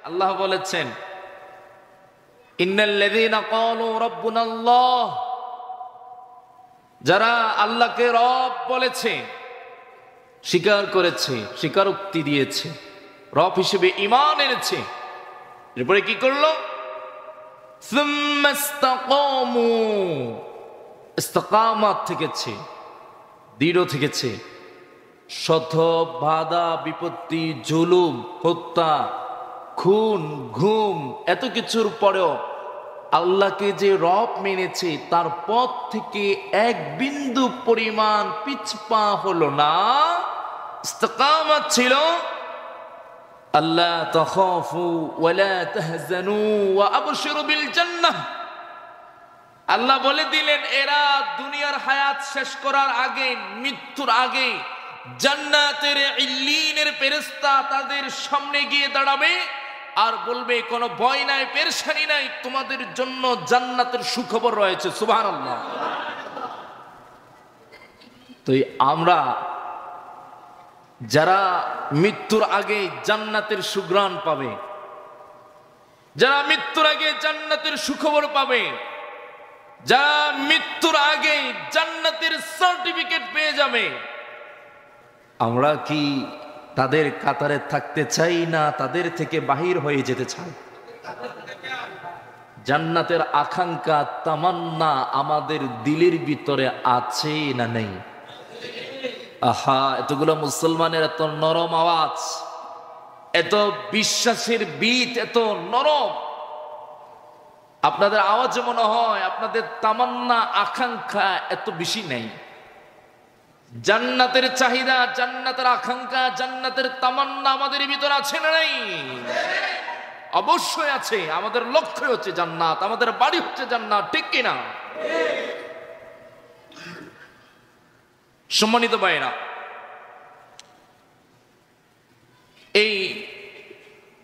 আল্লাহ বলেছেন, ইন্নাল্লাযীনা ক্বালু রাব্বুনাল্লাহ, যারা আল্লাহকে রব বলেছে, স্বীকার করেছে, স্বীকারোক্তি দিয়েছে, রব হিসেবে ঈমান এনেছে, এরপরে কি করলো? সুম্মা ইসতাকামু, ইস্তিকামাত থেকেছে, দৃঢ় থেকেছে। শত বাধা বিপত্তি, জুলুম, হত্যা, খুন, ঘুম, এত কিছুর পরেও আল্লাহকে যে রব মেনেছে তার পথ থেকে এক বিন্দু পরিমাণ পিছপা হলো না, ইস্তিকামাত ছিল। আল্লাহ তাখাফু ওয়ালা তাহজানু ওয়া আবশিরু বিল জান্নাহ, আল্লাহ বলে দিলেন এরা দুনিয়ার হায়াত শেষ করার আগে, মৃত্যুর আগে জান্নাতের ইল্লিনের ফেরেশতা তাদের সামনে গিয়ে দাঁড়াবে আর বলবে কোনো ভয় নাই, পেরেশানি নাই, তোমাদের জন্য জান্নাতের সুখবর রয়েছে। সুবহানাল্লাহ। তো আমরা যারা মৃত্যুর আগে জান্নাতের সুঘ্রাণ পাবে, যারা মৃত্যুর আগে জান্নাতের সুখবর পাবে, যারা মৃত্যুর আগে জান্নাতের সার্টিফিকেট পেয়ে যাবে, আমরা কি তাদের কাতারে থাকতে চাই না তাদের থেকে বাহির হয়ে যেতে চাই? জান্নাতের আকাঙ্ক্ষা, তামান্না আমাদের দিলের ভিতরে আছে না নেই? আহা, এতগুলো মুসলমানের এত নরম আওয়াজ, এত বিশ্বাসের বীজ এত নরম, আপনাদের আওয়াজে মনে হয় আপনাদের তামান্না আকাঙ্ক্ষা এত বেশি নেই। জান্নাতের চাহিদা, জান্নাতের আকাঙ্ক্ষা, জান্নাতের তামান্না আমাদের ভিতরে আছে না নাই? অবশ্যই আছে। আমাদের লক্ষ্য হচ্ছে জান্নাত, আমাদের বাড়ি হচ্ছে জান্নাত, ঠিক কিনা? সম্মানিত ভাইরা, এই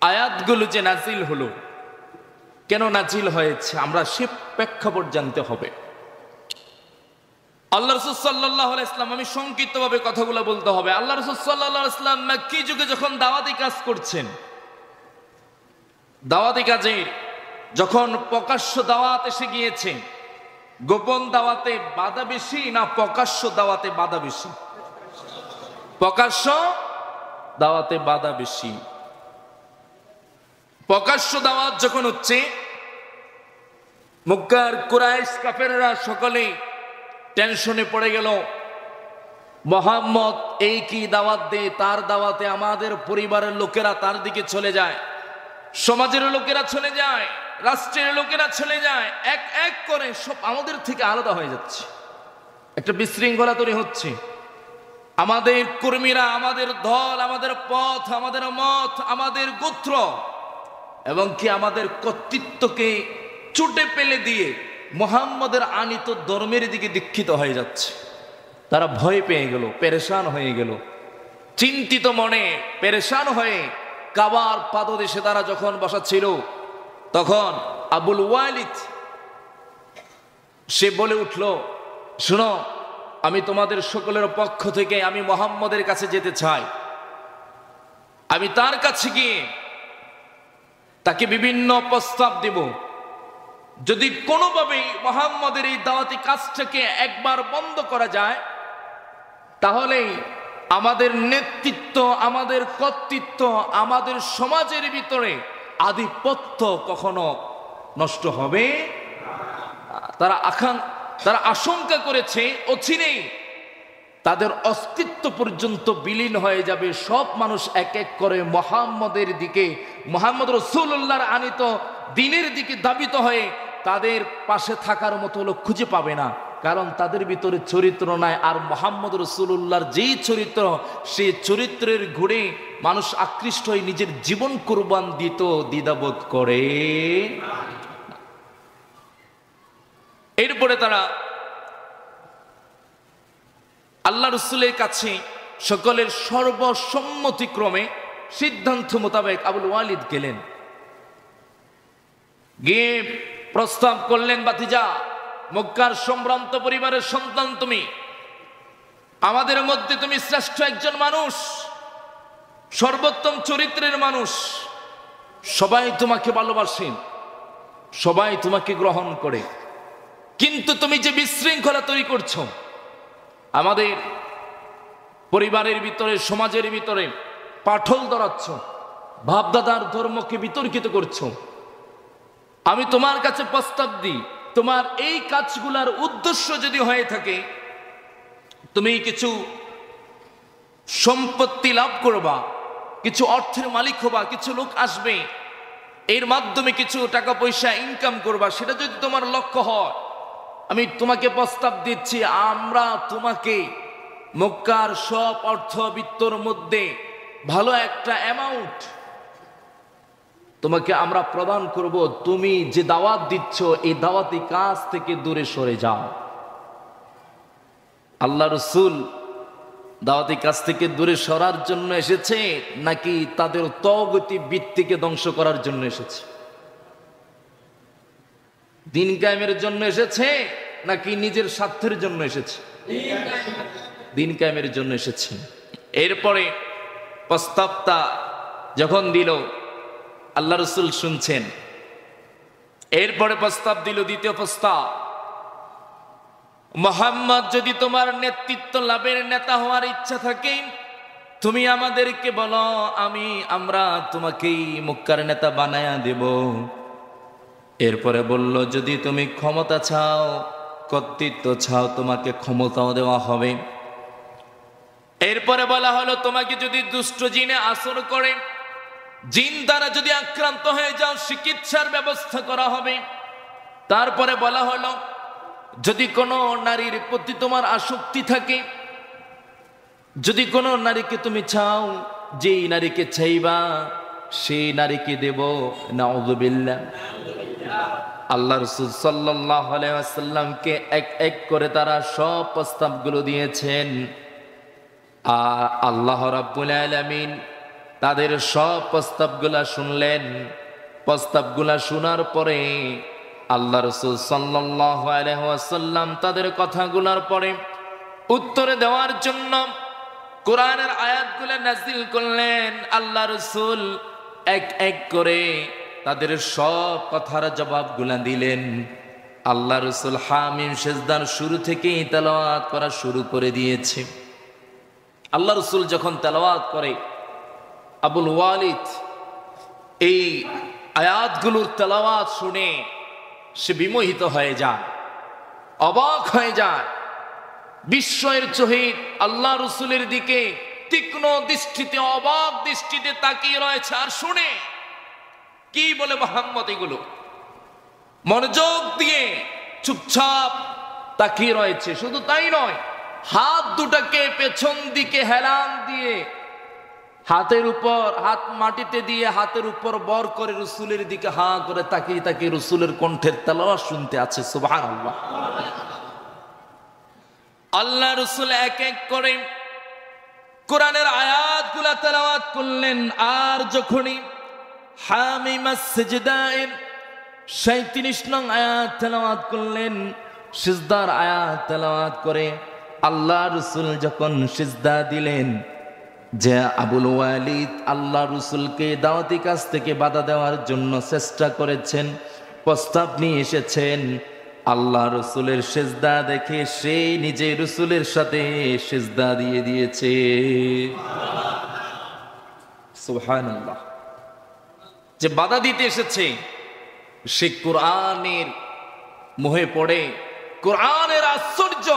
আয়াতগুলো যে নাজিল হলো, কেন নাজিল হয়েছে আমরা সে প্রেক্ষাপট জানতে হবে। আল্লাহ রাসূল সাল্লাল্লাহু আলাইহি ওয়াসাল্লাম, আমি সংক্ষিপ্তভাবে কথাগুলো বলতে হবে। আল্লাহ রাসূল সাল্লাল্লাহু আলাইহি ওয়াসাল্লাম মক্কি যুগে যখন দাওয়াতি কাজ করছেন, দাওয়াতি কাজে যখন প্রকাশ্য দাওয়াত এসে গিয়েছে, গোপন দাওয়াতে বাধা বেশি না প্রকাশ্য দাওয়াতে বাধা বেশি? প্রকাশ্য দাওয়াতে বাধা বেশি। প্রকাশ্য দাওয়াত যখন হচ্ছে, মক্কার কুরাইশ কাফেররা সকলে টেনশনে পড়ে গেল। মুহাম্মদ এই কি দাওয়াত দেয়, তার দাওয়াতে আমাদের পরিবারের লোকেরা তার দিকে চলে যায়, সমাজের লোকেরা চলে যায়, রাষ্ট্রের লোকেরা চলে যায়, এক এক করে সব আমাদের থেকে আলাদা হয়ে যাচ্ছে, একটা বিশৃঙ্খলা তৈরি হচ্ছে। আমাদের কর্মীরা, আমাদের দল, আমাদের পথ, আমাদের মত, আমাদের গোত্র এবং কি আমাদের কর্তৃত্বকে চুটে পেলে দিয়ে মুহাম্মদের আনিত ধর্মের দিকে দীক্ষিত হয়ে যাচ্ছে। তারা ভয় পেয়ে গেল, পেরেশান হয়ে গেল, চিন্তিত মনে পেরেশান হয়ে কাবার পাদদেশে তারা যখন বসা ছিল, তখন আবুল ওয়ালিদ সে বলে উঠল, শোনো, আমি তোমাদের সকলের পক্ষ থেকে আমি মুহাম্মদের কাছে যেতে চাই। আমি তার কাছে গিয়ে তাকে বিভিন্ন প্রস্তাব দেব। যদি কোনোভাবেই মুহাম্মদের এই দাওয়াতি কাজটাকে একবার বন্ধ করা যায়, তাহলেই আমাদের নেতৃত্ব, আমাদের কর্তৃত্ব, আমাদের সমাজের ভিতরে আধিপত্য কখনো নষ্ট হবে। তারা আশঙ্কা করেছে অচিরেই তাদের অস্তিত্ব পর্যন্ত বিলীন হয়ে যাবে। সব মানুষ এক এক করে মুহাম্মদের দিকে, মুহাম্মদ রাসূলুল্লাহর আনিত দ্বীনের দিকে ধাবিত হয়ে তাদের পাশে থাকার মতো লোক খুঁজে পাবে না, কারণ তাদের ভিতরে চরিত্র নাই। আর মুহাম্মদ রাসূলুল্লাহর যেই চরিত্র, সেই চরিত্রের ঘুরে মানুষ আকৃষ্ট হয়ে নিজের জীবন কুরবান দিত দ্বিধাবোধ করে। এরপরে তারা আল্লাহ রাসূলের কাছে সকলের সর্বসম্মতিক্রমে সিদ্ধান্ত মোতাবেক আবুল ওয়ালিদ গেলেন, গিয়ে প্রস্তাব করলেন, ভাতিজা, মক্কার সম্ভ্রান্ত পরিবারের সন্তান তুমি, আমাদের মধ্যে তুমি শ্রেষ্ঠ একজন মানুষ, সর্বোত্তম চরিত্রের মানুষ, সবাই তোমাকে ভালোবাসেন, সবাই তোমাকে গ্রহণ করে, কিন্তু তুমি যে বিশৃঙ্খলা তৈরি করছো আমাদের পরিবারের ভিতরে, সমাজের ভিতরে পাঠল ধরাচ্ছ, বাপদাদার ধর্মকে বিতর্কিত করছো, আমি তোমার কাছে প্রস্তাব দিই, তোমার এই কাজগুলার উদ্দেশ্য যদি হয়ে থাকে তুমি কিছু সম্পত্তি লাভ করবা, কিছু অর্থের মালিক হবা, কিছু লোক আসবে, এর মাধ্যমে কিছু টাকা পয়সা ইনকাম করবা, সেটা যদি তোমার লক্ষ্য হয়, আমি তোমাকে প্রস্তাব দিচ্ছি, আমরা তোমাকে মক্কার সব অর্থবিত্তর মধ্যে ভালো একটা অ্যামাউন্ট তোমাকে আমরা প্রদান করব, তুমি যে দাওয়াত দিচ্ছ এই দাওয়াতি কাজ থেকে দূরে সরে যাও। আল্লাহ রসুল দাওয়াতি কাজ থেকে দূরে সরার জন্য এসেছে নাকি তাদের তগতি বৃত্তিকে ধ্বংস করার জন্য এসেছে? দিন কায়েমের জন্য এসেছে নাকি নিজের স্বার্থের জন্য এসেছে? দিন কায়েমের জন্য এসেছে। এরপরে প্রস্তাবটা যখন দিল আল্লাহ রসুল শুনছেন, এরপরে প্রস্তাব দিল, দ্বিতীয় প্রস্তাব, মুহাম্মদ যদি তোমার নেতৃত্ব লাভের নেতা হওয়ার ইচ্ছা থাকে তুমি আমাদেরকে বলো, আমরা তোমাকেই মক্কার নেতা বানায়া দেব। এরপরে বলল, যদি তুমি ক্ষমতা চাও, কর্তৃত্ব চাও, তোমাকে ক্ষমতাও দেওয়া হবে। এরপরে বলা হলো, তোমাকে যদি দুষ্ট জিনে আসর করে, জিন দ্বারা যদি আক্রান্ত হয়ে যাও, চিকিৎসার ব্যবস্থা করা হবে। তারপরে বলা হলো, যদি কোনো নারীর প্রতি তোমার আসক্তি থাকে, যদি কোনো নারীকে তুমি চাও, যেই নারীকে চাইবা সেই নারীকে দেব। নাউযুবিল্লাহ। আল্লাহ রাসূল সাল্লাল্লাহু আলাইহি ওয়াসাল্লামকে এক এক করে তারা সব প্রস্তাবগুলো দিয়েছেন, আর আল্লাহ রাব্বুল আলামিন তাদের সব প্রস্তাবগুলা শুনলেন। প্রস্তাবগুলা শোনার পরে আল্লাহ রাসূল সাল্লাল্লাহু আলাইহি ওয়াসাল্লাম তাদের কথাগুলোর পরে উত্তরে দেওয়ার জন্য কোরআনের আয়াতগুলো নাযিল করলেন। আল্লাহ রাসূল এক এক করে তাদের সব কথার জবাবগুলা দিলেন। আল্লাহ রাসূল হামিম সিজদার শুরু থেকেই তেলাওয়াত করা শুরু করে দিয়েছে। আল্লাহ রাসূল যখন তেলাওয়াত করে, আবুল ওয়ালিদ এই আয়াতগুলোর তেলাওয়াত শুনে সে বিমোহিত হয়ে যায়, অবাক হয়ে যায়, বিস্ময়ের সহিত আল্লাহ রাসূলের দিকে তীক্ষ্ণ দৃষ্টিতে, অবাক দৃষ্টিতে তাকিয়ে রয়েছে। আর শুনে কি বলে মুহাম্মদ এগুলো মনোযোগ দিয়ে চুপচাপ তাকিয়ে রয়েছে। শুধু তাই নয়, হাত দুটাকে পেছন দিকে হেলান দিয়ে হাতের উপর হাত মাটিতে দিয়ে হাতের উপর বর করে রসুলের দিকে হা করে তাকিয়ে তাকিয়ে রসুলের কণ্ঠের তেলাওয়াত শুনতে আছে। সুবহানাল্লাহ। আল্লাহ রসুল এক এক করে কোরআনের আয়াতগুলা তেলাওয়াত করলেন। আর যখনই হামিমাস সিজদায়ের 37 নং আয়াত তেলাওয়াত করলেন, সিজদার আয়াত তেলাওয়াত করে আল্লাহ রসুল যখন সিজদা দিলেন, যে আবুল ওয়ালিদ আল্লাহ রসুলকে দাওয়াতি কাজ থেকে বাধা দেওয়ার জন্য চেষ্টা করেছেন, প্রস্তাব নিয়ে এসেছেন, আল্লাহ রসুলের সিজদা দেখে সে নিজে রসুলের সাথে সিজদা দিয়ে দিয়েছে। সুবহানাল্লাহ। যে বাধা দিতে এসেছে সে কোরআনের মোহে পড়ে, কোরআনের আশ্চর্য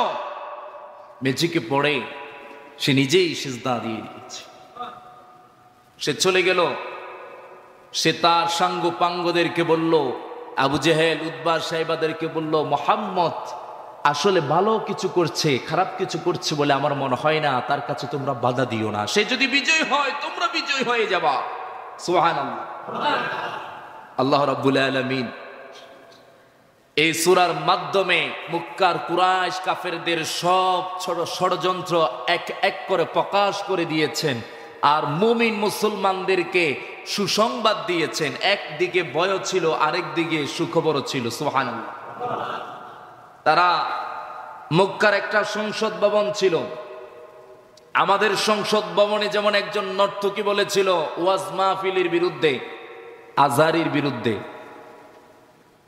মেজিকে পড়ে সে নিজেই সিজদা দিয়ে দিয়েছে। সে চলে গেল, সে তার সাঙ্গ পাঙ্গদেরকে বলল, আবু জেহেল উতবা সাহেবাদেরকে বলল, মুহাম্মদ আসলে ভালো কিছু করছে, খারাপ কিছু করছে বলে আমার মনে হয় না, তার কাছে তোমরা বাধা দিও না, সে যদি বিজয় হয় তোমরা বিজয় হয়ে যাবা। সুবহানাল্লাহ। আল্লাহ রাব্বুল আলামিন এই সূরার মাধ্যমে মক্কার কুরাইশ কাফেরদের সব ষড়যন্ত্র এক এক করে প্রকাশ করে দিয়েছেন, আর মুমিন মুসলমানদেরকে সুসংবাদ দিয়েছেন। একদিকে ভয় ছিল, আরেক দিকে সুখবরও ছিল। সুবহানাল্লাহ। তারা মক্কার একটা সংসদ ভবন ছিল, আমাদের সংসদ ভবনে যেমন একজন নর্তকী বলেছিল ওয়াজ মাহফিলের বিরুদ্ধে, আজহারীর বিরুদ্ধে।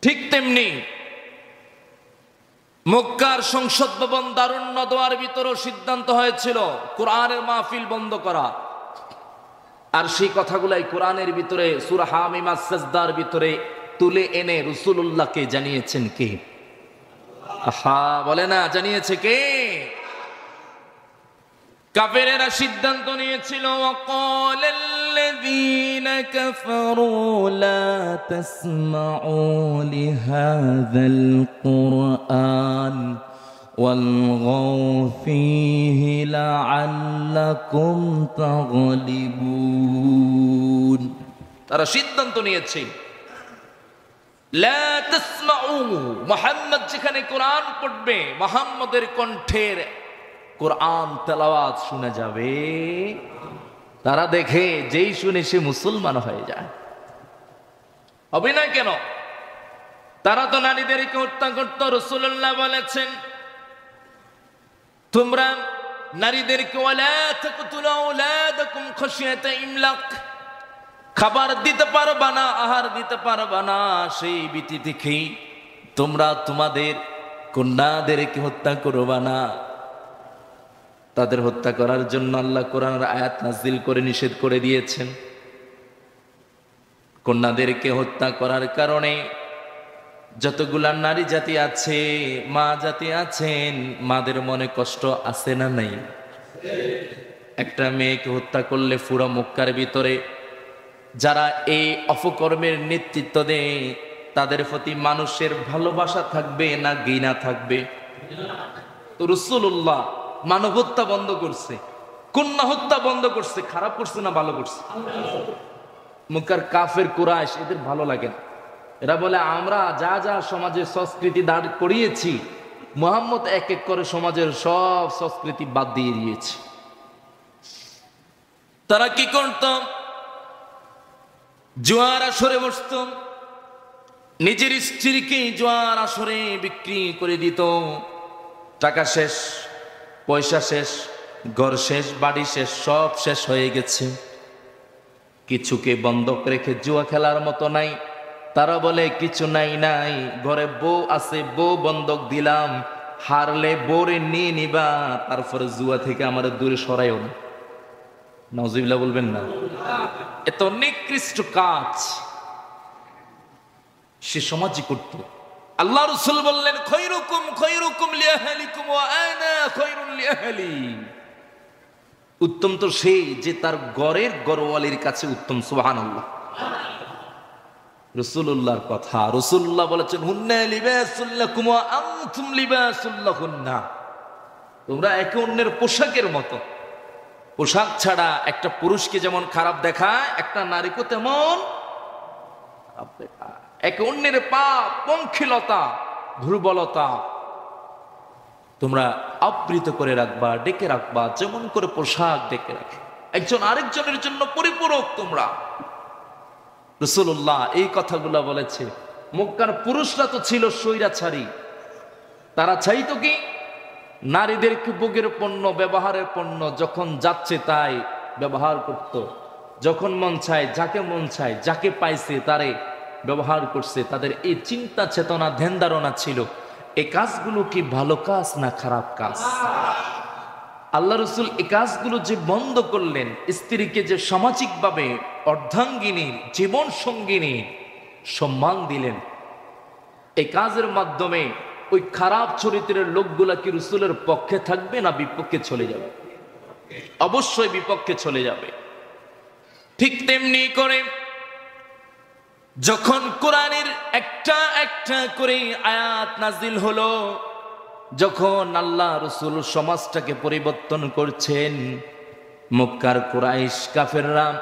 ঠিক তেমনি মক্কার সংসদ ভবন দারুন নদওয়ার ভিতরেও সিদ্ধান্ত হয়েছিল কোরআনের মাহফিল বন্ধ করা। আর সেই কথাগুলাই কোরআনের ভিতরে সূরা হামিম আস-সাজদার ভিতরে তুলে এনে রাসূলুল্লাহকে জানিয়েছেন কে? আহা, বলে না, জানিয়েছে কে? কাফেরেরা সিদ্ধান্ত নিয়েছিল, ওয়াকালাল্লাযীনা কাফারু লা তাসমাউ লিহাযাল কুরআন ওয়ালগাউ ফীহি লাআল্লাকুম তাগলিবুন। তারা সিদ্ধান্ত নিয়েছে, লা তাসমাউ, মুহাম্মদ যেখানে কোরআন পড়বে, মুহাম্মদের কণ্ঠের কোরআন তেলাওয়াত শোনা যাবে। তারা দেখে যেই শুনে সে মুসলমান হয়ে যায়। হবে না কেন? তারা তো নারীদেরকে হত্যা করত। রাসূলুল্লাহ বলেছেন, তোমরা নারীদেরকে ওয়ালা তাকতুলু আওলাদাকুম খাশিয়াতা ইমলাক, খাবার দিতে পারবা না, আহার দিতে পারবা না, সেই ভীতি থেকেই তোমরা তোমাদের কন্যাদেরকে হত্যা করবা না। তাদের হত্যা করার জন্য আল্লাহ কোরআনের আয়াত নাযিল করে নিষেধ করে দিয়েছেন। কন্যাদেরকে হত্যা করার কারণে যতগুলা নারী জাতি আছে, মা জাতি আছেন, মাদের মনে কষ্ট আছে না নাই? একটা মেয়েকে হত্যা করলে পুরো মক্কার ভিতরে যারা এই অপকর্মের নেতৃত্ব দেয় তাদের প্রতি মানুষের ভালোবাসা থাকবে না ঘৃণা থাকবে? তো রাসূলুল্লাহ মানব হত্যা বন্ধ করছে, কন্যা হত্যা বন্ধ করছে। খারাপ করছে না ভালো করছে? মক্কার কাফের কুরাইশ এদের ভালো লাগে না। এরা বলে, আমরা যা যা সমাজের সংস্কৃতি দাঁড় করিয়েছি, মুহাম্মদ এক এক করে সমাজের সব সংস্কৃতি বাদ দিয়ে দিয়েছে। তারা কি করত? জুয়ার আসরে বসত, নিজের স্ত্রীকে জুয়ার আসরে বিক্রি করে দিত। টাকা শেষ, পয়সা শেষ, ঘর শেষ, বাড়ি শেষ, সব শেষ হয়ে গেছে। কিছুকে বন্ধক রেখে জুয়া খেলার মতো নাই। তারা বলে, কিছু নাই, ঘরে বউ আছে, বউ বন্ধক দিলাম, হারলে বউরে নিয়ে নিবা, তারপরে জুয়া থেকে আমার দূরে সরাইও না। নাউজুবিল্লাহ বলবেন না? এত নিকৃষ্ট কাজ সে সমাজই করত। আল্লাহ রাসূল বললেন, খায়রুকুম খায়রুকুম লিআহলিকুম ওয়া আনা খায়রুল লিআহলি। উত্তম তো সেই যে তার ঘরের ঘরওয়ালির কাছে উত্তম। সুবহানাল্লাহ। রাসূলুল্লাহর কথা। রাসূলুল্লাহ বলেছেন, হুন্না লিবাসুল লাকুম ওয়া আনতুম লিবাসুল লাহুন্না। তোমরা একে অন্যের পোশাকের মতো। পোশাক ছাড়া একটা পুরুষকে যেমন খারাপ দেখায়, একটা নারীকে তেমন খারাপ দেখায়। একে অন্যের পাপ, পঙ্কিলতা, দুর্বলতা তোমরা আবৃত করে রাখবা, ডেকে রাখবা, যেমন করে পোশাক ডেকে রাখে। একজন আরেকজনের জন্য পরিপূরক তোমরা। রাসূলুল্লাহ এই কথাগুলো বলেছে। মক্কার পুরুষরা তো ছিল স্বৈরাচারী। তারা চাইতো কি? নারীদেরকে ভোগের পণ্য, ব্যবহারের পণ্য, যখন যাচ্ছে তাই ব্যবহার করত। যখন মন চায়, যাকে মন চায়, যাকে পাইছে তারে ব্যবহার করছে। তাদের এই চিন্তা চেতনা, ধ্যান ধারণা ছিল। এই কাজগুলো কি ভালো কাজ না খারাপ কাজ? আল্লাহ রাসূল এই কাজগুলো যে বন্ধ করলেন, স্ত্রীকে যে সামাজিকভাবে অর্ধাঙ্গিনী, জীবন সঙ্গিনী সম্মান দিলেন, এই কাজের মাধ্যমে ওই খারাপ চরিত্রের লোকগুলা কি রাসূলের পক্ষে থাকবে না বিপক্ষে চলে যাবে? অবশ্যই বিপক্ষে চলে যাবে। ঠিক তেমনি করে যখন কোরআনের একটা একটা করে আয়াত নাজিল হলো, যখন আল্লাহ রাসূল সমাজটাকে পরিবর্তন করছেন, মক্কার কুরাইশ কাফেররা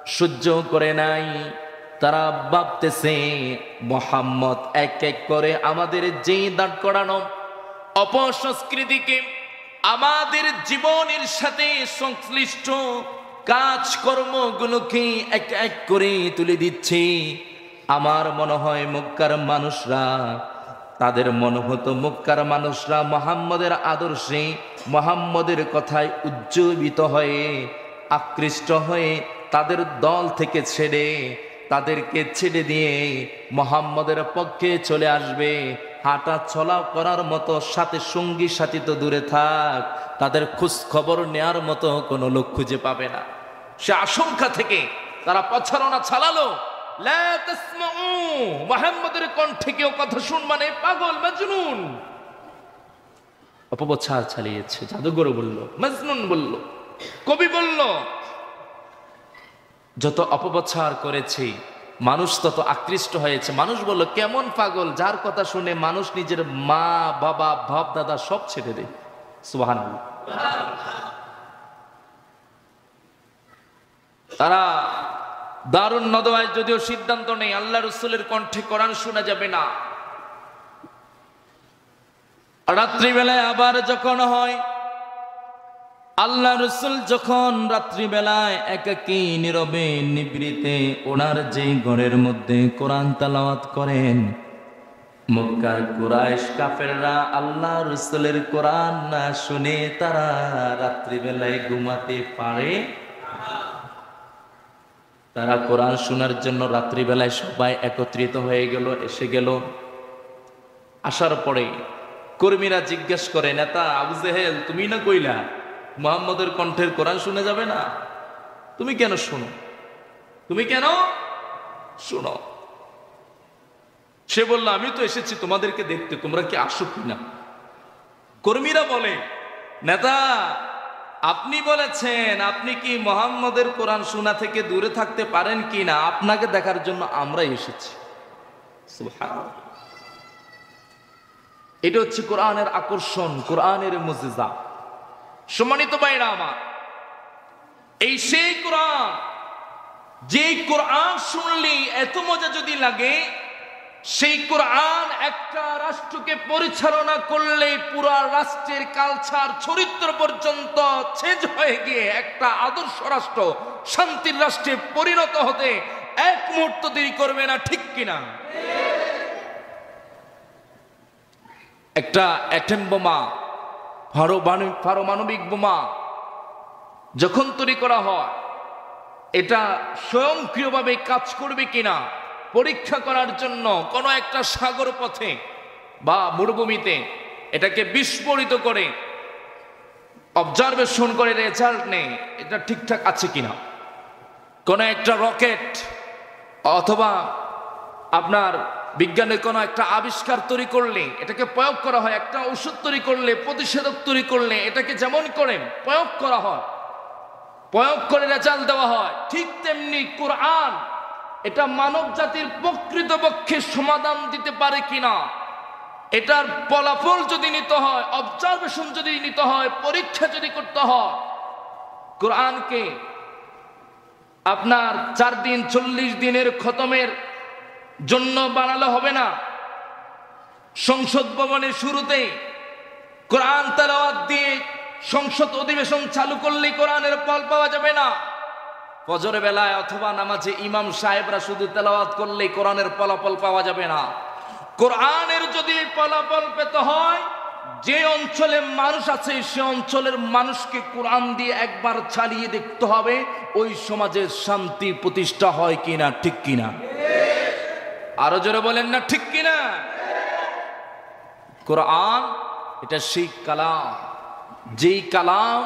সহ্য করে নাই। তারা ভাবতেছে, মুহাম্মদ এক এক করে আমাদের যেই দাঁড় করানো অপসংস্কৃতিকে, আমাদের জীবনের সাথে সংশ্লিষ্ট কাজকর্মগুলোকে এক এক করে তুলে দিচ্ছে। আমার মনে হয় মক্কার মানুষরা, তাদের মনে হতো মক্কার মানুষরা মুহাম্মদের আদর্শে, মুহাম্মদের কথায় উজ্জীবিত হয়ে, আকৃষ্ট হয়ে তাদের দল থেকে ছেড়ে তাদেরকে ছেড়ে দিয়ে মুহাম্মদের পক্ষে চলে আসবে। হাঁটা চলা করার মতো সাথে সঙ্গী সাথী তো দূরে থাক, তাদের খোঁজ খবর নেয়ার মতো কোনো লোক খুঁজে পাবে না। সে আশঙ্কা থেকে তারা প্রচারণা চালালো, লা তাসমাউ, মুহাম্মদের কণ্ঠে কেউ কথা শুনবা না, পাগল মাজনুন। অপপ্রচার চালিয়েছে, জাদুঘর বলল, মাজনুন বলল, কবি বলল। যত অপপ্রচার করেছে মানুষ তত আকৃষ্ট হয়েছে। মানুষ বলল, কেমন পাগল যার কথা শুনে মানুষ নিজের মা বাবা বাপ দাদা সব ছেড়ে দেয়। সুবহানাল্লাহ। তারা দারুন নদওয়ায় যদিও সিদ্ধান্ত নেই আল্লাহ রাসূলের কণ্ঠে কোরআন শোনা যাবে না। রাত্রিবেলায় আবার যখন হয়, আল্লাহ রাসূল যখন রাত্রিবেলায় একাকী নীরবে নিভৃতে ওনার যে ঘরের মধ্যে কোরআন তেলাওয়াত করেন, মক্কার কুরাইশ কাফেররা আল্লাহ রাসূলের কোরআন না শুনে তারা রাত্রিবেলায় ঘুমাতে পারে। তারা কোরআন শোনার জন্য রাত্রিবেলায় সবাই একত্রিত হয়ে গেল, এসে গেল। আসার পরে কর্মীরা জিজ্ঞেস করে, নেতা আবু জেহেল, তুমি না কইলা মুহাম্মদের কণ্ঠের কোরআন শুনে যাবে না, তুমি কেন শোনো? তুমি কেন শোনো? সে বলল, আমি তো এসেছি তোমাদেরকে দেখতে, তোমরা কি আসো কিনা। কর্মীরা বলে, নেতা আপনি বলেছেন আপনি কি মুহাম্মদের কোরআন শোনা থেকে দূরে থাকতে পারেন কিনা, আপনাকে দেখার জন্য আমরা এসেছি। সুবহানাল্লাহ। এটা হচ্ছে কোরআনের আকর্ষণ, কোরআনের মুজিজা। সম্মানিত ভাইরা আমার, এই সেই কোরআন, যে কোরআন শুনলে এত মজা যদি লাগে, সেই কোরআন একটা রাষ্ট্রকে পরিচালনা করলে পুরা রাষ্ট্রের কালচার চরিত্র পর্যন্ত চেঞ্জ হয়ে গিয়ে একটা আদর্শ রাষ্ট্র, শান্তির রাষ্ট্রে পরিণত হতে এক মুহূর্ত দেরি করবে না, ঠিক কিনা? একটা অ্যাটম বোমা, পারমাণবিক বোমা যখন তৈরি করা হয়, এটা স্বয়ংক্রিয়ভাবে কাজ করবে কিনা পরীক্ষা করার জন্য কোনো একটা সাগর পথে বা মরুভূমিতে এটাকে বিস্ফোরিত করে অবজারভেশন করে রেজাল্ট নেই এটা ঠিকঠাক আছে কিনা। কোনো একটা রকেট অথবা আপনার বিজ্ঞানের কোনো একটা আবিষ্কার তৈরি করলে এটাকে প্রয়োগ করা হয়, একটা ওষুধ তৈরি করলে, প্রতিষেধক তৈরি করলে এটাকে যেমন করে প্রয়োগ করা হয়, প্রয়োগ করে রেজাল্ট দেওয়া হয়, ঠিক তেমনি কোরআন এটা মানব জাতির প্রকৃতপক্ষে সমাধান দিতে পারে কিনা, এটার ফলাফল যদি নিতে হয়, অবজারভেশন যদি নিতে হয়, পরীক্ষা যদি করতে হয়, কোরআনকে আপনার 4 দিন 40 দিনের খতমের জন্য বানালে হবে না। সংসদ ভবনের শুরুতে কোরআন তেলাওয়াত দিয়ে সংসদ অধিবেশন চালু করলে কোরআনের ফল পাওয়া যাবে না। ফজরের বেলায় অথবা নামাজে ইমাম সাহেবরা শুধু তেলাওয়াত করলে কোরআনের ফলাফল পাওয়া যাবে না। কোরআনের যদি ফলাফল পেতে হয়, যে অঞ্চলে মানুষ আছে সে অঞ্চলের মানুষকে কোরআন দিয়ে একবার চালিয়ে দেখতে হবে, ওই সমাজের শান্তি প্রতিষ্ঠা হয় কিনা, ঠিক কিনা? আরো জোরে বলেন না, ঠিক কিনা? কোরআন এটা সেই কালাম, যেই কালাম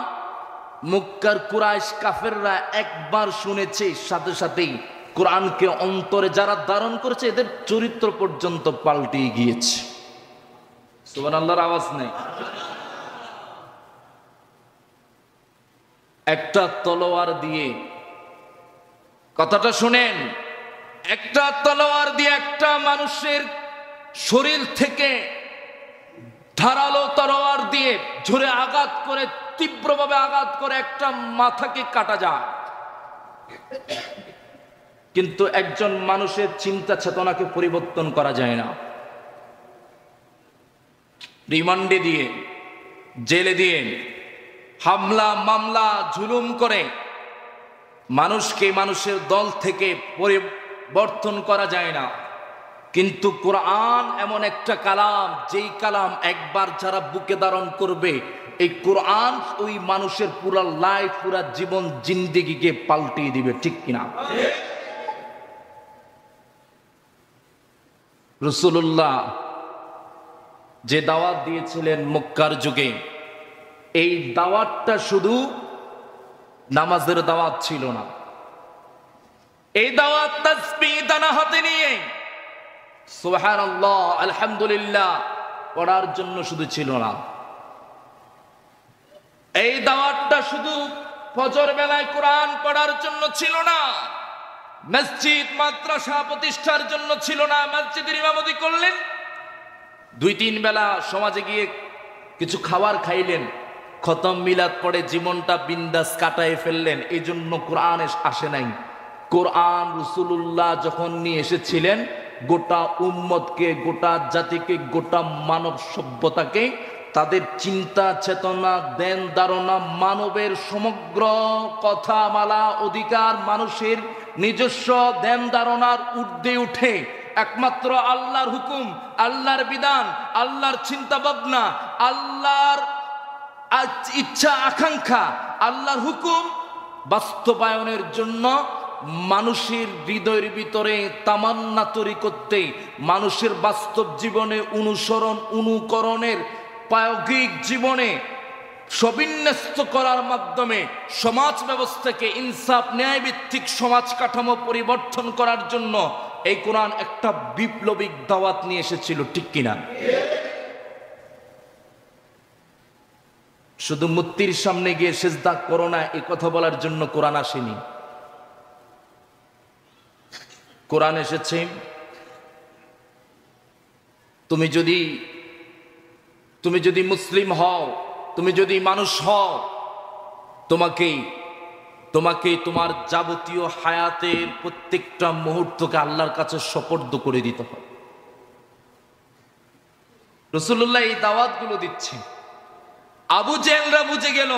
মক্কার কুরাইশ কাফেররা একবার শুনেছে, সাথে সাথেই কোরআনকে অন্তরে যারা ধারণ করেছে এদের চরিত্র পর্যন্ত পাল্টে গিয়েছে। সুবহানাল্লাহর আওয়াজ নেই। একটা তলোয়ার দিয়ে, কথাটা শুনেন, একটা তলোয়ার দিয়ে একটা মানুষের শরীর থেকে ধারালো তলোয়ার দিয়ে ঝরে আঘাত করে, তীব্রভাবে আঘাত করে একটা মাথাকে কাটা যায়, কিন্তু একজন মানুষের চিন্তা চেতনাকে পরিবর্তন করা যায় না। রিমান্ডে দিয়ে, জেলে দিয়ে, হামলা মামলা জুলুম করে মানুষকে মানুষের দল থেকে পরিবর্তন করা যায় না। কিন্তু কোরআন এমন একটা কালাম, যেই কালাম একবার যারা বুকে ধারণ করবে, এই কোরআন ওই মানুষের পুরা লাইফ, পুরা জীবন জিন্দেগিকে পাল্টিয়ে দিবে, ঠিক কিনা? রাসূলুল্লাহ যে দাওয়াত দিয়েছিলেন মক্কার যুগে, এই দাওয়াতটা শুধু নামাজের দাওয়াত ছিল না। এই দাওয়াত তাসবিহ দানা হাতে নিয়ে সুবহানাল্লাহ আলহামদুলিল্লাহ পড়ার জন্য শুধু ছিল না। এই দাওয়াতটা শুধু ফজর বেলায় কোরআন পড়ার জন্য ছিল না, মসজিদ মাদ্রাসা প্রতিষ্ঠার জন্য ছিল না। মসজিদের ইমামতি করলেন, 2-3 বেলা সমাজে গিয়ে কিছু খাবার খাইলেন, খতম মিলাদ পড়ে জীবনটা বিন্দাস কাটায় ফেললেন, এই জন্য কোরআন আসে নাই। কোরআন রাসূলুল্লাহ যখন নিয়ে এসেছিলেন, গোটা উম্মতকে, গোটা জাতিকে, গোটা মানব সভ্যতাকে, তাদের চিন্তা চেতনা দেন ধারণা, মানবের সমগ্র কথা মালা অধিকার, মানুষের নিজস্ব দেন ধারণার ঊর্ধ্বে উঠে একমাত্র আল্লাহর হুকুম, আল্লাহর বিধান, আল্লাহর চিন্তা ভাবনা, আল্লাহর ইচ্ছা আকাঙ্ক্ষা, আল্লাহর হুকুম বাস্তবায়নের জন্য মানুষের হৃদয়ের ভিতরে তামান্না তৈরি করতে, মানুষের বাস্তব জীবনে অনুসরণ অনুকরণের প্রায়োগিক জীবনে সবিন্যস্ত করার মাধ্যমে সমাজ ব্যবস্থাকে ইনসাফ ন্যায় ভিত্তিক সমাজ কাঠামো পরিবর্তন করার জন্য এই কোরআন একটা বিপ্লবিক দাওয়াত নিয়ে এসেছিল, ঠিক কিনা? শুধু মূর্তির সামনে গিয়ে সিজদা করো না এই কথা বলার জন্য কোরআন আসেনি। কোরআন এসেছে তুমি যদি মুসলিম হও, তুমি যদি মানুষ হও, তোমাকে তোমার যাবতীয় হায়াতের প্রত্যেকটা মুহূর্তকে আল্লাহর কাছে সুপর্দ করে দিতে হবে। রাসূলুল্লাহ এই দাওয়াতগুলো দিচ্ছে। আবু জেহেলরা বুঝে গেল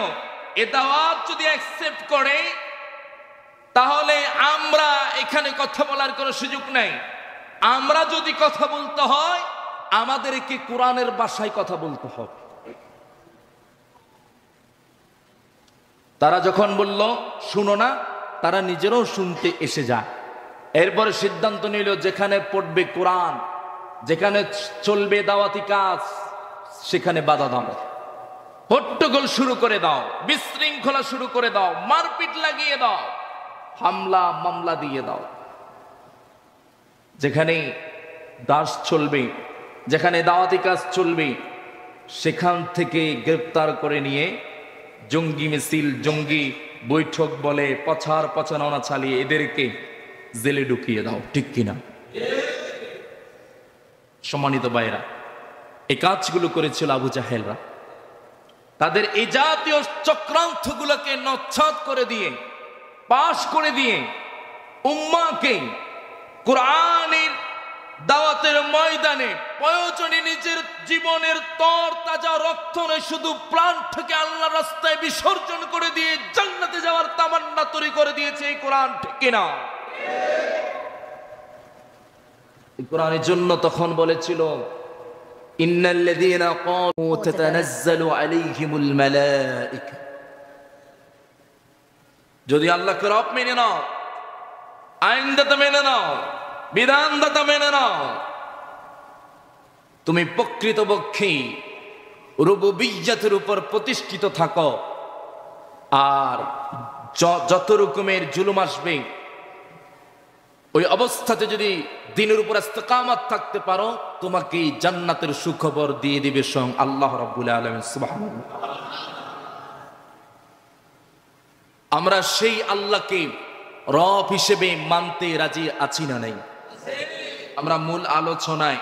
এ দাওয়াত যদি অ্যাকসেপ্ট করে তাহলে আমরা এখানে কথা বলার কোনো সুযোগ নাই। আমরা যদি কথা বলতে হয় আমাদেরকে কোরআনের ভাষায় কথা বলতে হবে। তারা যখন বলল শুনো না, তারা নিজেরাও শুনতে এসে যায়। এরপরে সিদ্ধান্ত নিল যেখানে পড়বে কোরআন, যেখানে চলবে দাওয়াতি কাজ, সেখানে বাধা দাও, হট্টগোল শুরু করে দাও, বিশৃঙ্খলা শুরু করে দাও, মারপিট লাগিয়ে দাও, হামলা মামলা দিয়ে দাও। যেখানে দাস চলবে, যেখানে দাওয়াতি কাজ চলবে, সেখান থেকে গ্রেফতার করে নিয়ে জঙ্গি মিছিল, জঙ্গি বৈঠক বলে পচারণা চালিয়ে এদেরকে জেলে ঢুকিয়ে দাও, ঠিক কিনা? সম্মানিত ভাইরা, এই কাজগুলো করেছিল আবু জাহেলরা। তাদের এই জাতীয় চক্রান্তগুলোকে নচ্ছাদ করে দিয়ে, পাশ করে দিয়ে উম্মাহকে কোরআনের দাওয়াতের ময়দানে প্রয়োজনে নিজের জীবনের তর তাজা রক্ত নয়, শুধু প্রাণ থেকে আল্লাহর রাস্তায় বিসর্জন করে দিয়ে জান্নাতে যাওয়ার তামান্না তৈরি করে দিয়েছে এই কোরআন, ঠিক কিনা? এই কোরআনের জন্য তখন বলেছিল ইন্নাল্লাযীনা ক্বালু তাতানাজ্জালু আলাইহিমুল মালায়েকা, যদি আল্লাহকে রব মেনে নাও, আইনদাতা মেনে নাও, বিধানদাতা মেনে নাও, তুমি প্রকৃতপক্ষে রুবুবিয়্যাতের উপর প্রতিষ্ঠিত থাকো, আর যত রকমের জুলুম আসবে ওই অবস্থাতে যদি দিনের উপর ইস্তেকামত থাকতে পারো, তোমাকে জান্নাতের সুখবর দিয়ে দিবে স্বয়ং আল্লাহ রাব্বুল আলামিন সুবহানাল্লাহ। আমরা সেই আল্লাহকে রব হিসেবে মানতে রাজি আছি না নাই? আমরা মূল আলোচনায়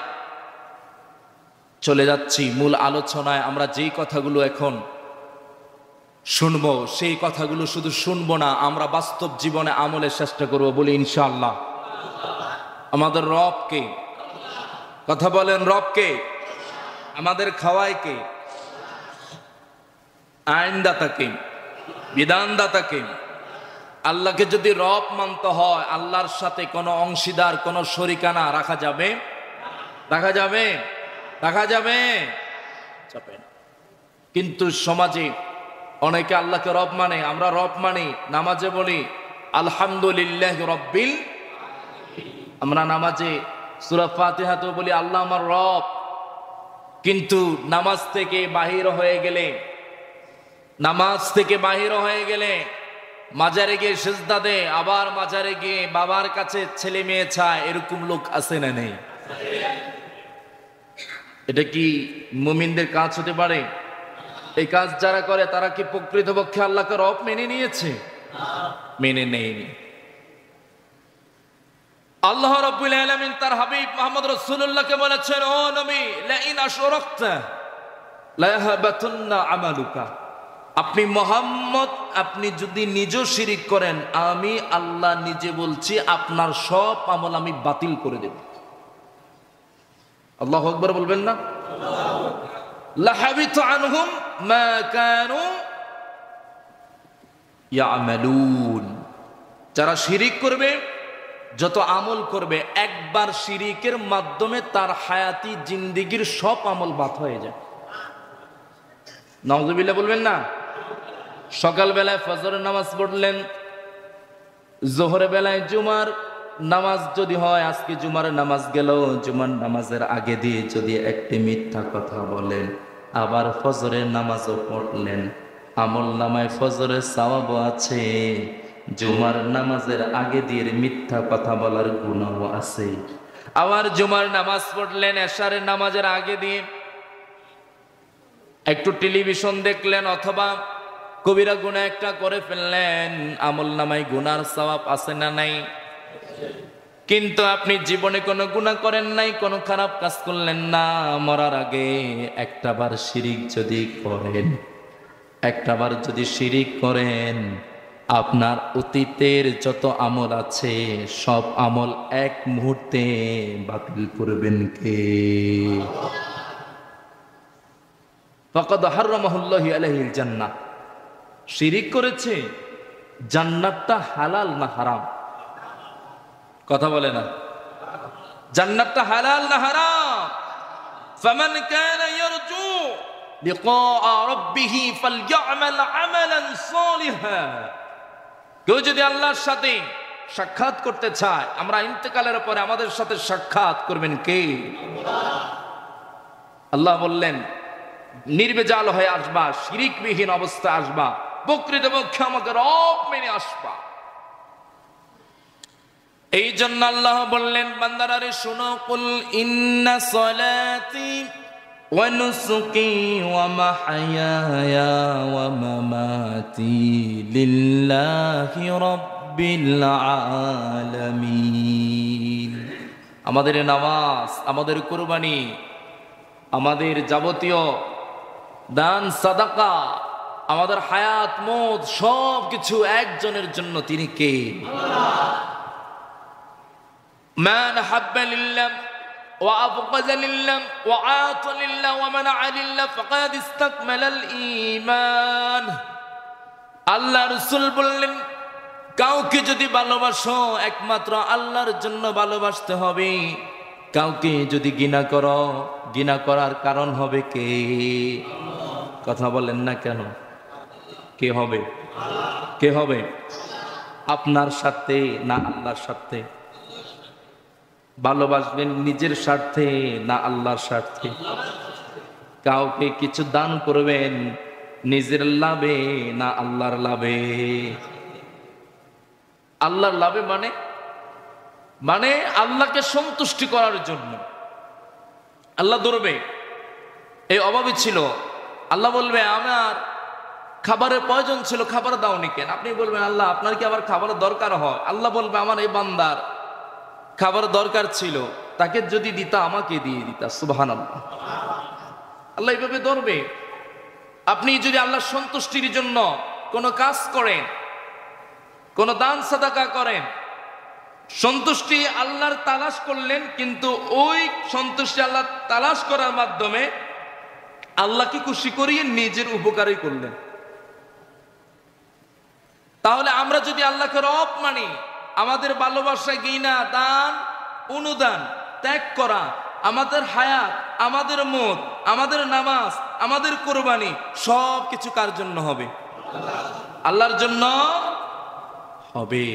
চলে যাচ্ছি। মূল আলোচনায় আমরা যেই কথাগুলো এখন শুনবো, সেই কথাগুলো শুধু শুনবো না, আমরা বাস্তব জীবনে আমলের চেষ্টা করব, বলি ইনশাআল্লাহ। আমাদের রবকে, কথা বলেন, রবকে, আমাদের খাওয়াইকে, আইনদাতাকে, বিধানদাতাকে, আল্লাহকে যদি রব মানতে হয়, আল্লাহর সাথে কোনো অংশীদার, কোনো শরিকানা রাখা যাবে? রাখা যাবে? রাখা যাবে? কিন্তু সমাজে অনেকে আল্লাহকে রব মানে, আমরা রব মানি, নামাজে বলি আলহামদুলিল্লাহ রব্বিল, আমরা নামাজে সূরা ফাতিহা তো বলি আল্লাহ আমার রব, কিন্তু নামাজ থেকে বাহির হয়ে গেলে, নামাজ থেকে বাহির হয়ে গেলে মাজারে গিয়ে সিজদা দে, আবার মাজারে গিয়ে বাবার কাছে ছেলে মেয়ে চায়, এরকম লোক আছে না নেই? এটা কি মুমিনদের কাজ হতে পারে? এই কাজ যারা করে তারা কি প্রকৃতপক্ষে আল্লাহকে রব মেনে নিয়েছে? মেনে নেয়নি। আল্লাহ রাব্বুল আলামিন তার হাবিব মুহাম্মদ রাসূলুল্লাহকে বলেছেন, ও নবী, লা ইন আশরাকতা লা ইয়াহবাতুন্না আমালুকা। আপনি মুহাম্মদ, আপনি যদি নিজে শিরিক করেন, আমি আল্লাহ নিজে বলছি আপনার সব আমল আমি বাতিল করে দেব। আল্লাহু আকবার বলবেন না? লাহাবিতু আনহুম মা কানু ইয়ামালুন। যারা শিরিক করবে, যত আমল করবে, একবার শিরিকের মাধ্যমে তার হায়াতি জিন্দেগির সব আমল বাদ হয়ে যায়। নাউযুবিল্লাহ বলবেন না? সকালবেলায় ফজরের নামাজ পড়লেন, জোহরের বেলায় জুমার নামাজ যদি হয়, আজকে জুমার নামাজ গেল, জুমার নামাজের আগে দিয়ে যদি একটি মিথ্যা কথা বলেন, আবার ফজরের নামাজও পড়লেন, আমল নামায় ফজরের সওয়াবও আছে, জুমার নামাজের আগে দিয়ে মিথ্যা কথা বলার গুনাহও আছে। আবার জুমার নামাজ পড়লেন, এশারের নামাজের আগে দিয়ে একটু টেলিভিশন দেখলেন অথবা কবিরা গুনাহ একটা করে ফেললেন, আমল নামায় গুনার সওয়াব আছে না নাই? কিন্তু আপনি জীবনে কোনো গুনাহ করেন নাই, কোনো খারাপ কাজ করলেন না, মরার আগে একটাবার শিরিক যদি করেন, একটাবার যদি শিরিক করেন, আপনার অতীতের যত আমল আছে সব আমল এক মুহূর্তে বাতিল করবেন কে? ফাকাদ হারামাহুল্লাহু আলাইহিল জান্নাহ। শিরিক করেছে, জান্নাতটা হালাল না হারাম? কথা বলে না। জান্নাতটা হালাল না হারাম? ফামান কানা ইয়ারজু লিকা রাব্বিহ ফালইআমাল আমালান সালিহা। কেউ যদি আল্লাহর সাথে সাক্ষাৎ করতে চায়, আমরা ইন্তেকালের পরে আমাদের সাথে সাক্ষাৎ করবেন কে? আল্লাহ বললেন, নির্বেজাল হয়ে আসবা, শিরিকবিহীন অবস্থা আসবা, প্রকৃতপক্ষে আমাকে রব মেনে আসবা। এই জন্য আল্লাহ বললেন, বান্দারা শুনো, কুল ইন্না সলাতি ওয়া নুসুকি ওয়া মাহইয়ায়া ওয়া মামাতি লিল্লাহি রাব্বিল আলামিন। আমাদের নামাজ, আমাদের কুরবানি, আমাদের যাবতীয় দান সাদাকা, আমাদের হায়াত মওত সব কিছু একজনের জন্য। তিনি কে? মান হাব্বা লিল্লাহ ওয়া আবগাযা লিল্লাহ ওয়া আতা লিল্লাহ ওয়া মানাআ লিল্লাহ ফাকাদ ইসতাকমালাল ঈমান। আল্লাহ রাসূল বললেন, কাউকে যদি ভালোবাসো একমাত্র আল্লাহর জন্য ভালোবাসতে হবে। কাউকে যদি ঘৃণা করো, ঘৃণা করার কারণ হবে কে? কথা বলেন না কেন? কে হবে? কে হবে? আপনার স্বার্থে না আল্লাহর স্বার্থে? ভালোবাসবেন নিজের স্বার্থে না আল্লাহর স্বার্থে? কাউকে কিছু দান করবেন নিজের লাভে না আল্লাহর লাভে? আল্লাহর লাভে মানে মানে আল্লাহকে সন্তুষ্টি করার জন্য। আল্লাহ ধরবে, এই অভাবী ছিল, আল্লাহ বলবে আমার খাবারের প্রয়োজন ছিল, খাবার দাওনি কেন? আপনি বলবেন আল্লাহ আপনার কি আবার খাবারের দরকার হয়? আল্লাহ বলবে আমার এই বান্দার খাবার দরকার ছিল, তাকে যদি দিতা আমাকে দিয়ে দিতা। সুবহানাল্লাহ। আল্লাহ এইভাবে ধরবে। আপনি যদি আল্লাহর সন্তুষ্টির জন্য কোনো কাজ করেন, কোনো দান সাদাকা করেন, সন্তুষ্টি আল্লাহর তালাশ করলেন, কিন্তু ওই সন্তুষ্টি আল্লাহ তালাশ করার মাধ্যমে আল্লাহকে খুশি করিয়ে নিজের উপকারই করলেন। তাহলে আমরা যদি আল্লাহকে রব মানি, আমাদের ভালোবাসা, ঘৃণা, দান, অনুদান, ত্যাগ করা, আমাদের হায়াত, আমাদের মত, আমাদের নামাজ, আমাদের কোরবানি সব কিছু কার জন্য হবে? আল্লাহর জন্য হবে।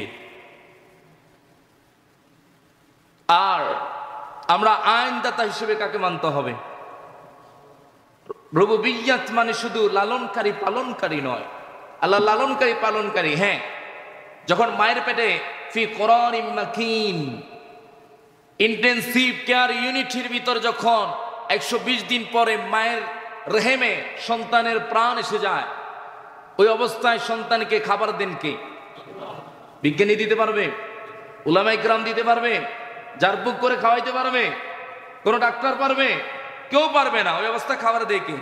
আর আমরা আইনদাতা হিসেবে কাকে মানতে হবে? রুবুবিয়্যাত মানে শুধু লালনকারী পালনকারী নয়, আল্লাহ লালনকারী পালনকারী। হ্যাঁ, যখন মায়ের পেটে ফি কোরআনিম মাকিন ইন্টেনসিভ কেয়ার ইউনিটির ভিতর যখন 120 দিন পরে মায়ের রেহেমে সন্তানের প্রাণ এসে যায়, ওই অবস্থায় সন্তানকে খাবার দেন কে? বিজ্ঞানী দিতে পারবে? উলামায়ে কেরাম দিতে পারবে? জারবুক করে খাওয়াইতে পারবে? কোন ডাক্তার পারবে? কেউ পারবে না। ওই অবস্থা খাবার দেয় কে?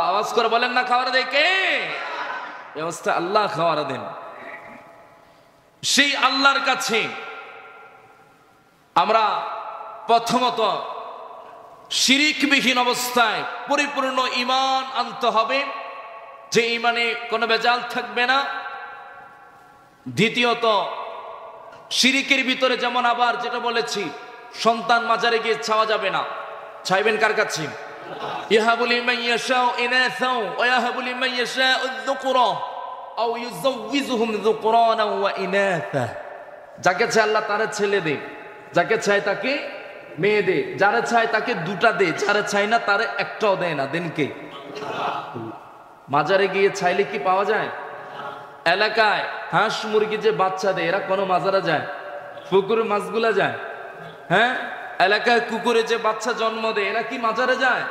আওয়াজ করে বলেন না, খাবার দেয় কে? এই অবস্থা আল্লাহ খাবার দেন। সেই আল্লাহর কাছে আমরা প্রথমত শিরিকবিহীন অবস্থায় পরিপূর্ণ ঈমান আনতে হবে, যে ঈমানে কোনো ভেজাল থাকবে না। দ্বিতীয়ত শিরিকের ভিতরে যেমন আবার যেটা বলেছি, সন্তান মাজারে গিয়ে চাওয়া যাবে না। চাইবেন কার কাছে? ইয়াহাবু লিমান ইয়াশাউ ইনাসা ওয়া ইয়াহাবু লিমান ইয়াশাউ যুকরা আও ইউযাওয়িজুহুম যুকরানা ওয়া ইনাসা। যাকে চায় আল্লাহ তারে ছেলে দে, যাকে চায় তাকে মেয়ে দে, যারে চায় তাকে দুটা দে, যারে চায় না তারে একটাও দেয় না। দেন কে? মাজারে গিয়ে চাইলে কি পাওয়া যায়? এলাকায় হাঁস মুরগি যে বাচ্চা দেয়, এরা কোনো মাজারে যায়? পুকুরে মাছগুলা যায়? হ্যাঁ, এলাকায় কুকুরে যে বাচ্চা জন্ম দেয়, এরা কি মাজারে যায়?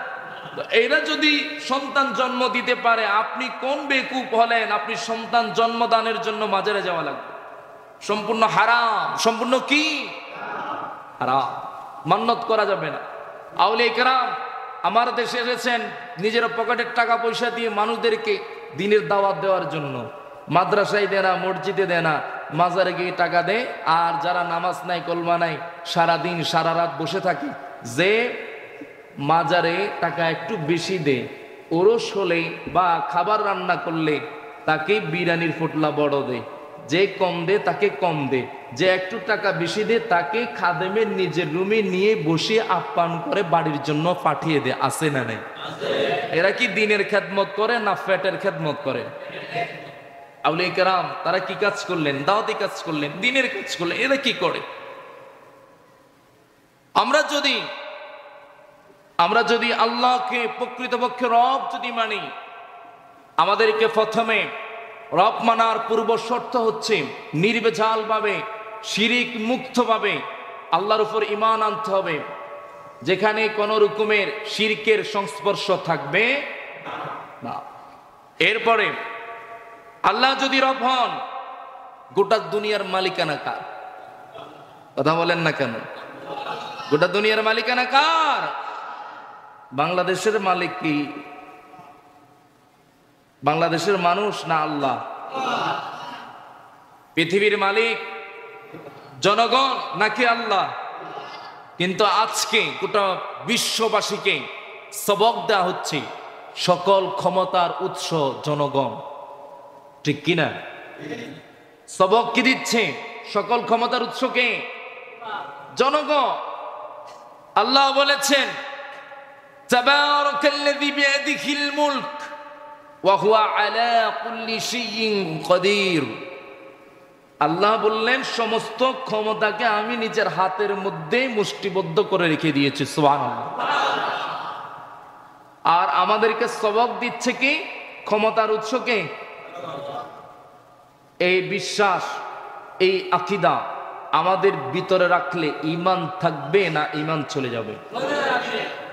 এরা যদি সন্তান জন্ম দিতে পারে, আপনি কোন বেকুব হলেন আপনি সন্তান জন্মদানের জন্য মাজারে যাওয়া লাগবে? সম্পূর্ণ হারাম। সম্পূর্ণ কি হারাম। মান্নত করা যাবে না। আউলিয়া কেরাম আমার দেশে এসেছেন নিজের পকেটের টাকা পয়সা দিয়ে মানুষদেরকে দিনের দাওয়াত দেওয়ার জন্য। মাদ্রাসায় দেয় না, মসজিদে দেয় না, মাজারে গিয়ে টাকা দেয়। আর যারা নামাজ নাই, কলমা নাই, সারাদিন সারা রাত বসে থাকে, যে মাজারে টাকা একটু বেশি দেয়, ওরস হলে বা খাবার রান্না করলে তাকে বিরিয়ানির ফোটলা বড় দেয়, যে কম দে তাকে কম দে, যে একটু টাকা বেশি দে তাকে খাদেমের নিজের রুমে নিয়ে বসে আপ্যায়ন করে বাড়ির জন্য পাঠিয়ে দে। আছে না নাই? এরা কি দিনের খেদমত করে না ফ্যাটের খেদমত করে? আউলিয়া কেরাম তারা কি কাজ করলেন? দাওয়াতি কাজ করলেন, দিনের কাজ করলেন। এরা কি করে? আমরা যদি আল্লাহকে প্রকৃতপক্ষে রব যদি মানি, আমাদেরকে প্রথমে রব মানার পূর্ব শর্ত হচ্ছে নির্ভেজাল ভাবে, শিরিক মুক্ত ভাবে আল্লাহর উপর ঈমান আনতে হবে, যেখানে কোন রকমের শিরকের সংস্পর্শ থাকবে না। এরপরে আল্লাহ যদি রব হন, গোটা দুনিয়ার মালিকানা কার? কথা বলেন না কেন? গোটা দুনিয়ার মালিকানা কার? বাংলাদেশের মালিক কি বাংলাদেশের মানুষ না আল্লাহ? পৃথিবীর মালিক জনগণ নাকি আল্লাহ? কিন্তু আজকে গোটা বিশ্ববাসীকে সবক দেওয়া হচ্ছে সকল ক্ষমতার উৎস জনগণ। ঠিক কিনা? সবক কি দিচ্ছে? সকল ক্ষমতার উৎসকে জনগণ। আল্লাহ বলেছেন তাবারাকাল্লাযী বিয়াদিহিল মুলক ওয়া হুয়া আলা কুল্লি শাইইন কাদির। আল্লাহ বললেন সমস্ত ক্ষমতাকে আমি নিজের হাতের মধ্যে মুষ্টিবদ্ধ করে রেখে দিয়েছি। সুবহানাল্লাহ। আর আমাদেরকে সবক দিচ্ছে কি? ক্ষমতার উৎসকে। এই বিশ্বাস, এই আকীদা আমাদের ভিতরে রাখলে ঈমান থাকবে না ঈমান চলে যাবে?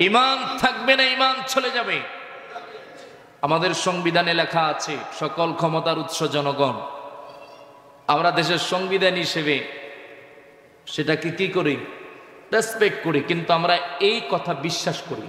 ঈমান থাকবে না ঈমান চলে যাবে? আমাদের সংবিধানে লেখা আছে সকল ক্ষমতার উৎস জনগণ। আমরা দেশের সংবিধান হিসেবে সেটাকে কি করি? রেসপেক্ট করি, কিন্তু আমরা এই কথা বিশ্বাস করি